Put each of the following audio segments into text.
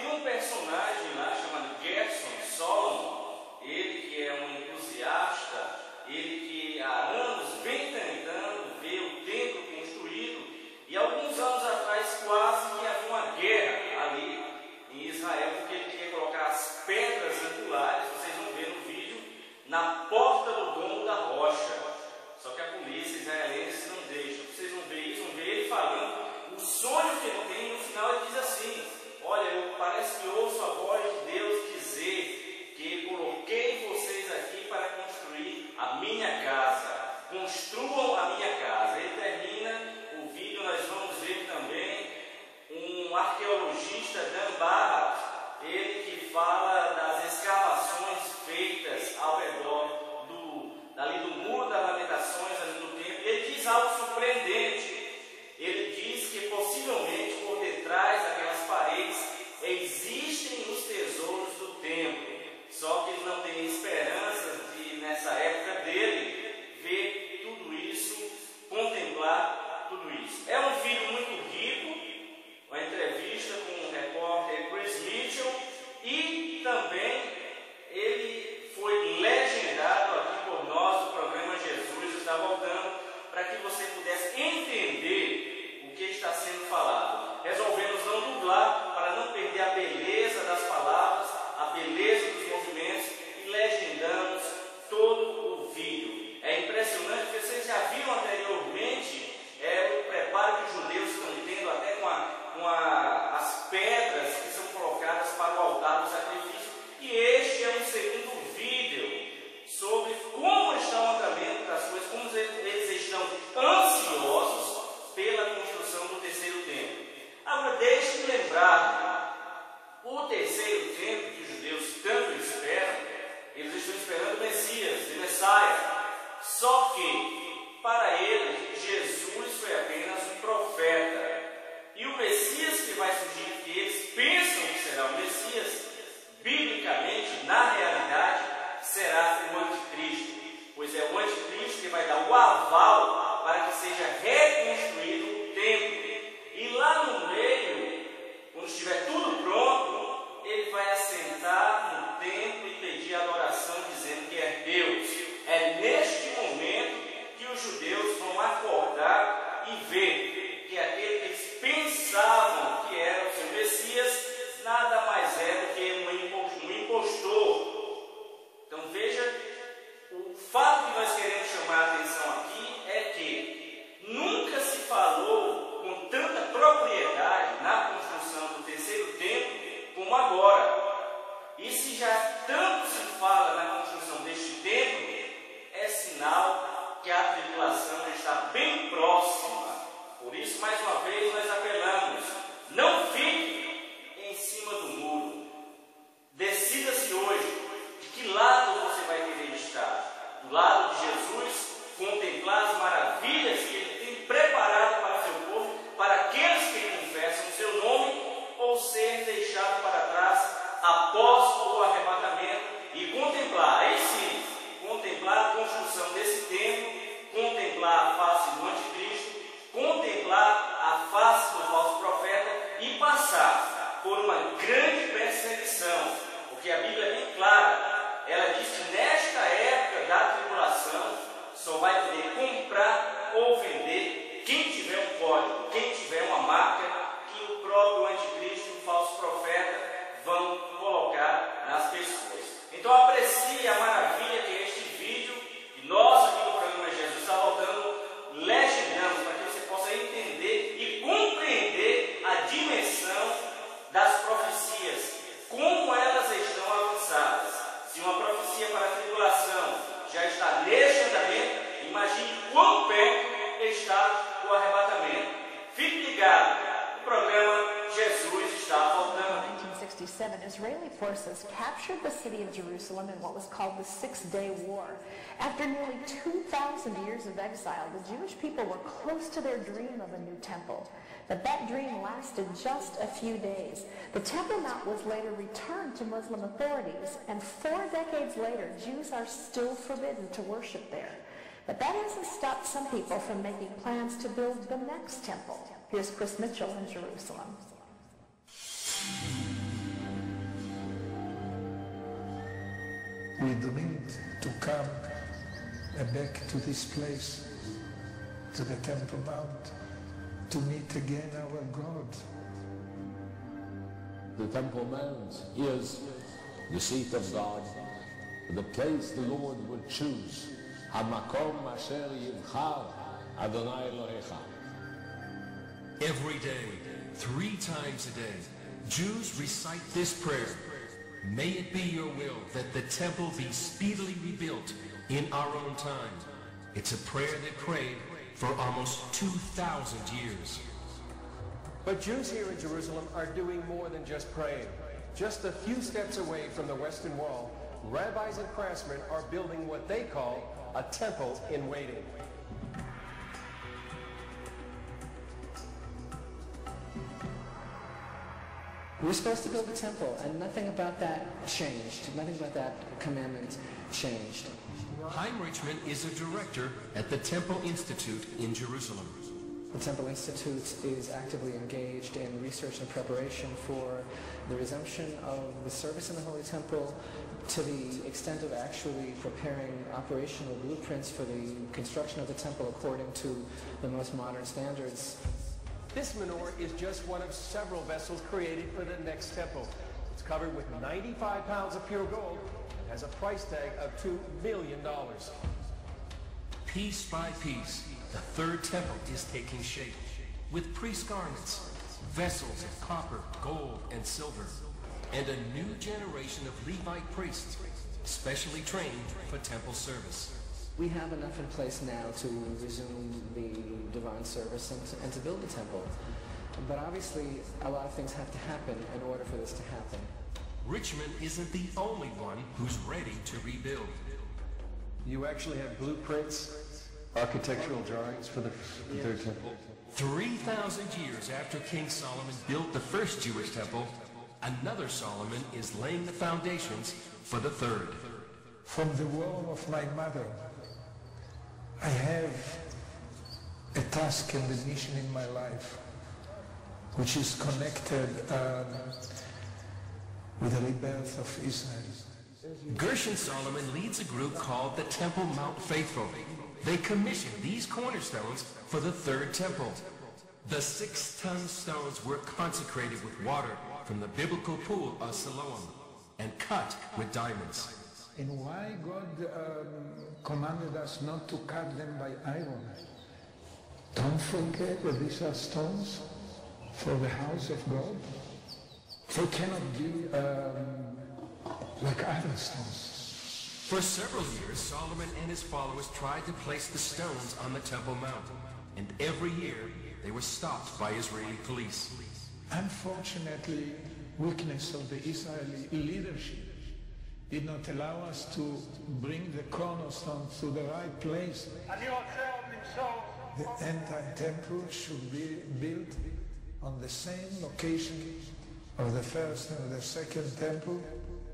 Tem um personagem lá chamado Solomon, ele que é um entusiasta, ele que há anos vem tentando ver o templo construído, e alguns anos atrás quase que havia uma guerra ali em Israel, porque ele queria colocar as pedras angulares, vocês vão ver no vídeo, na porta do domo da rocha. Só que a polícia israelense não deixa. Vocês vão ver isso, vão ver ele falando o sonho que ele tem. No final ele diz assim: olha, parece que ouço a voz de Deus dizer que coloquei vocês aqui para construir a minha casa. Construam a minha casa. Ele termina o vídeo, nós vamos ver também um arqueologista, Dan Barrett, ele que fala das escavações feitas ao redor ali do muro das lamentações, ali do templo. Ele diz algo surpreendente. Ele diz que possivelmente por detrás daquelas paredes existem os tesouros do templo. Só que ele não tem esperança de, nessa época dele, ver tudo isso, contemplar tudo isso. É um vídeo muito rico, uma entrevista com o repórter Chris Mitchell, e também ele foi legendado aqui por nós. O programa Jesus está voltando para que você pudesse entender o que está sendo falado. Resolvemos não dublar para não perder a beleza das palavras, a beleza dos movimentos, e legendamos todo o vídeo. É impressionante, porque vocês já viram anteriormente o preparo que os judeus estão tendo até com as pedras que são colocadas para o altar do sacrifício. E este é um segundo vídeo sobre como está o andamento das coisas, como eles estão ansiosos pela construção do terceiro templo. Agora, deixe-me lembrar, o terceiro templo que os judeus tanto esperam, eles estão esperando o Messias, o Messias. Só que, para eles, Jesus foi apenas um profeta. E o Messias que vai surgir, que eles pensam que será o Messias, biblicamente, na realidade, será o anticristo, pois é o anticristo que vai dar o aval para que seja reconstruído o templo. E lá no meio, quando estiver tudo pronto, ele vai assentar no templo e pedir adoração, dizendo que é Deus. É neste momento que os judeus vão acordar e ver que aquele que eles pensavam que era o seu Messias nada mais é do que um impostor. Então veja, o fato que nós queremos chamar a atenção aqui é que nunca se falou com tanta propriedade na construção do terceiro templo como agora. E se já tanto se fala na construção deste templo, é sinal que a tribulação está bem próxima. Por isso, mais uma vez, nós apelamos: não fique em cima do muro. Decida-se hoje de que lado você vai querer estar. Do lado de Jesus, contemplar as maravilhas que Ele tem preparado para o seu povo, para aqueles que confessam o seu nome, ou ser deixado para trás após o arrebatamento e contemplar, aí sim, contemplar a construção desse templo, contemplar a face do anticristo, contemplar a face do falso profeta e passar por uma grande perseguição, porque a Bíblia é bem clara. Ela diz que nesta época da tribulação só vai poder comprar ou vender quem tiver um código, quem tiver uma marca que o próprio anticristo e o falso profeta vão colocar nas pessoas. Então aprecie a maravilha que é este vídeo, e nós aqui no programa Jesus está voltando, legendamos para que você possa entender e compreender a dimensão das profecias, como elas estão avançadas. Se uma profecia para a tribulação já está neste andamento, imagine quão perto está o arrebatamento. Fique ligado, o programa Jesus está voltando. In 1967, Israeli forces captured the city of Jerusalem in what was called the Six-Day War. After nearly 2,000 years of exile, the Jewish people were close to their dream of a new temple. But that dream lasted just a few days. The Temple Mount was later returned to Muslim authorities, and 4 decades later, Jews are still forbidden to worship there. But that hasn't stopped some people from making plans to build the next temple. Here's Chris Mitchell in Jerusalem. we dreamed to come back to this place, to the Temple Mount, to meet again our God. The Temple Mount is the seat of God, the place the Lord would choose. HaMakom asher yivchar Adonai Elohecha. Every day, 3 times a day, Jews recite this prayer. May it be your will that the temple be speedily rebuilt in our own time. It's a prayer they prayed for almost 2,000 years. But Jews here in Jerusalem are doing more than just praying. Just a few steps away from the Western Wall, rabbis and craftsmen are building what they call a temple in waiting. We were supposed to build a temple, and nothing about that changed. Nothing about that commandment changed. Chaim Richman is a director at the Temple Institute in Jerusalem. The Temple Institute is actively engaged in research and preparation for the resumption of the service in the Holy Temple, to the extent of actually preparing operational blueprints for the construction of the temple according to the most modern standards. This menorah is just one of several vessels created for the next temple. It's covered with 95 pounds of pure gold, has a price tag of $2 million. Piece by piece, the third temple is taking shape, with priest garments, vessels of copper, gold, and silver, and a new generation of Levite priests, specially trained for temple service. We have enough in place now to resume the divine service and to build the temple. But obviously, a lot of things have to happen in order for this to happen. Richmond isn't the only one who's ready to rebuild. You actually have blueprints, architectural drawings for the third temple? 3,000 years after King Solomon built the first Jewish temple, another Solomon is laying the foundations for the third. From the womb of my mother, I have a task and a mission in my life, which is connected with the rebirth of Israel. Gershon Solomon leads a group called the Temple Mount Faithful. They commissioned these cornerstones for the third temple. The 6-ton stones were consecrated with water from the biblical pool of Siloam and cut with diamonds. And why God commanded us not to cut them by iron? Don't forget that these are stones for the house of God. They cannot be like other stones. For several years, Solomon and his followers tried to place the stones on the Temple Mount, and every year they were stopped by Israeli police. Unfortunately, weakness of the Israeli leadership did not allow us to bring the cornerstone to the right place. The entire temple should be built on the same location of the first and the second temple.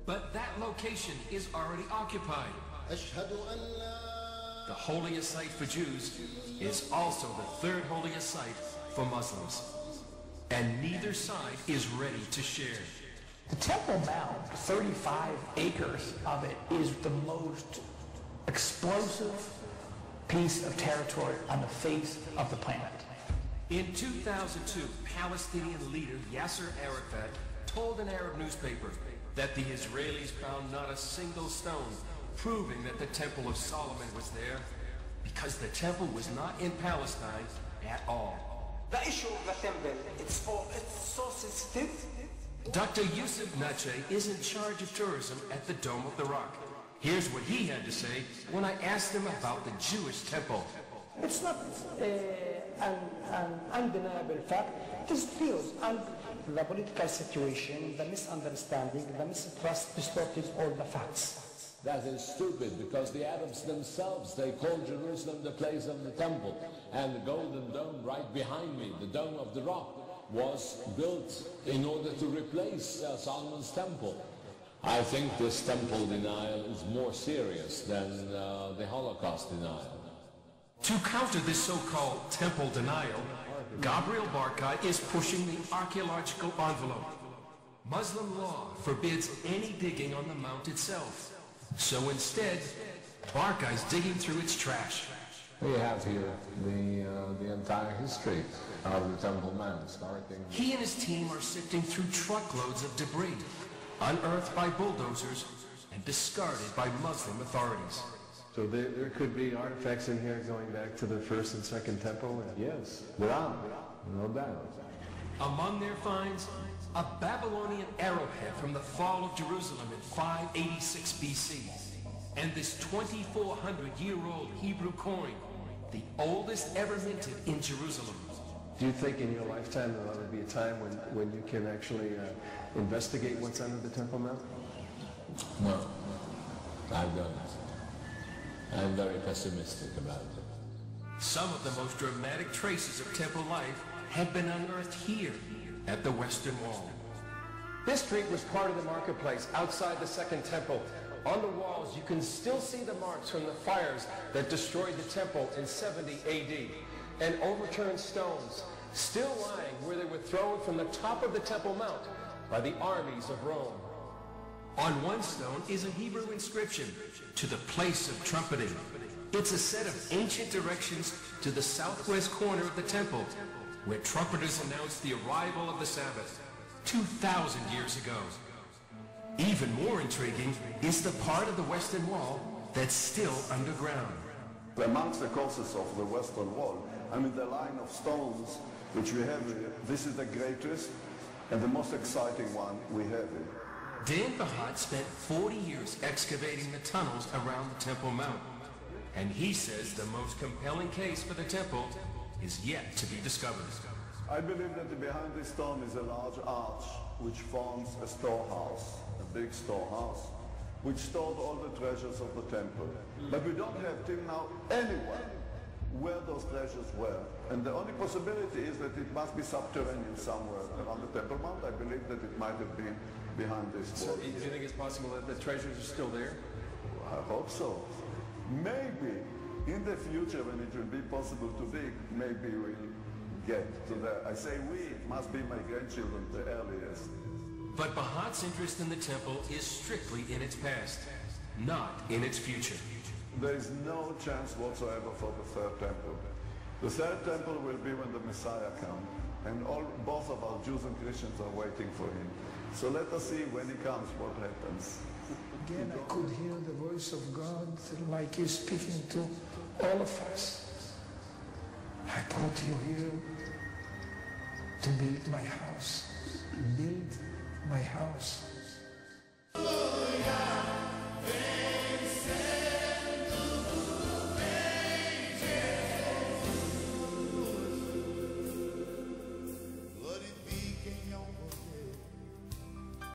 But that location is already occupied. The holiest site for Jews is also the third holiest site for Muslims. And neither side is ready to share. The Temple Mount, 35 acres of it, is the most explosive piece of territory on the face of the planet. In 2002, Palestinian leader Yasser Arafat told an Arab newspaper that the Israelis found not a single stone proving that the Temple of Solomon was there, because the temple was not in Palestine at all. The issue of the temple, it's so sensitive. Dr. Yusuf Nache is in charge of tourism at the Dome of the Rock. Here's what he had to say when I asked him about the Jewish temple. It's not an undeniable fact. It is real. And the political situation, the misunderstanding, the mistrust distorted all the facts. That is stupid, because the Arabs themselves, they call Jerusalem the place of the temple. And the Golden Dome right behind me, the Dome of the Rock, was built in order to replace Solomon's temple. I think this temple denial is more serious than the Holocaust denial. To counter this so-called temple denial, Gabriel Barkai is pushing the archaeological envelope. Muslim law forbids any digging on the mount itself. So instead, Barkai's digging through its trash. We have here the entire history of the Temple Mount, starting... He and his team are sifting through truckloads of debris, unearthed by bulldozers and discarded by Muslim authorities. So there could be artifacts in here going back to the first and second temple? Yes, there are, no doubt. Among their finds, a Babylonian arrowhead from the fall of Jerusalem in 586 BC, and this 2,400-year-old Hebrew coin, the oldest ever minted in Jerusalem. Do you think in your lifetime there ought to be a time when you can actually investigate what's under the Temple Mount? No, I don't. I'm very pessimistic about it. Some of the most dramatic traces of temple life have been unearthed here at the Western Wall. This street was part of the marketplace outside the Second Temple. On the walls, you can still see the marks from the fires that destroyed the temple in 70 AD, and overturned stones still lying where they were thrown from the top of the Temple Mount by the armies of Rome. On one stone is a Hebrew inscription, "To the place of trumpeting." It's a set of ancient directions to the southwest corner of the temple, where trumpeters announced the arrival of the Sabbath 2,000 years ago. Even more intriguing is the part of the Western Wall that's still underground. Amongst the causes of the Western Wall, the line of stones which we have here, this is the greatest and the most exciting one we have here. Dan Bahat spent 40 years excavating the tunnels around the Temple Mount, and he says the most compelling case for the temple is yet to be discovered. I believe that behind this stone is a large arch which forms a storehouse, a big storehouse, which stored all the treasures of the temple. But we don't have till now anyone where those treasures were. And the only possibility is that it must be subterranean somewhere around the Temple Mount. I believe that it might have been behind this wall. So do you think it's possible that the treasures are still there? I hope so. Maybe in the future when it will be possible to dig, maybe we'll get to that. I say we, it must be my grandchildren, the earliest. But Bahat's interest in the temple is strictly in its past, not in its future. There is no chance whatsoever for the third temple. The third temple will be when the Messiah comes, and both of our Jews and Christians are waiting for him. So let us see when he comes what happens. Again, I could hear the voice of God like he's speaking to all of us. I brought you here to build my house. Build my house.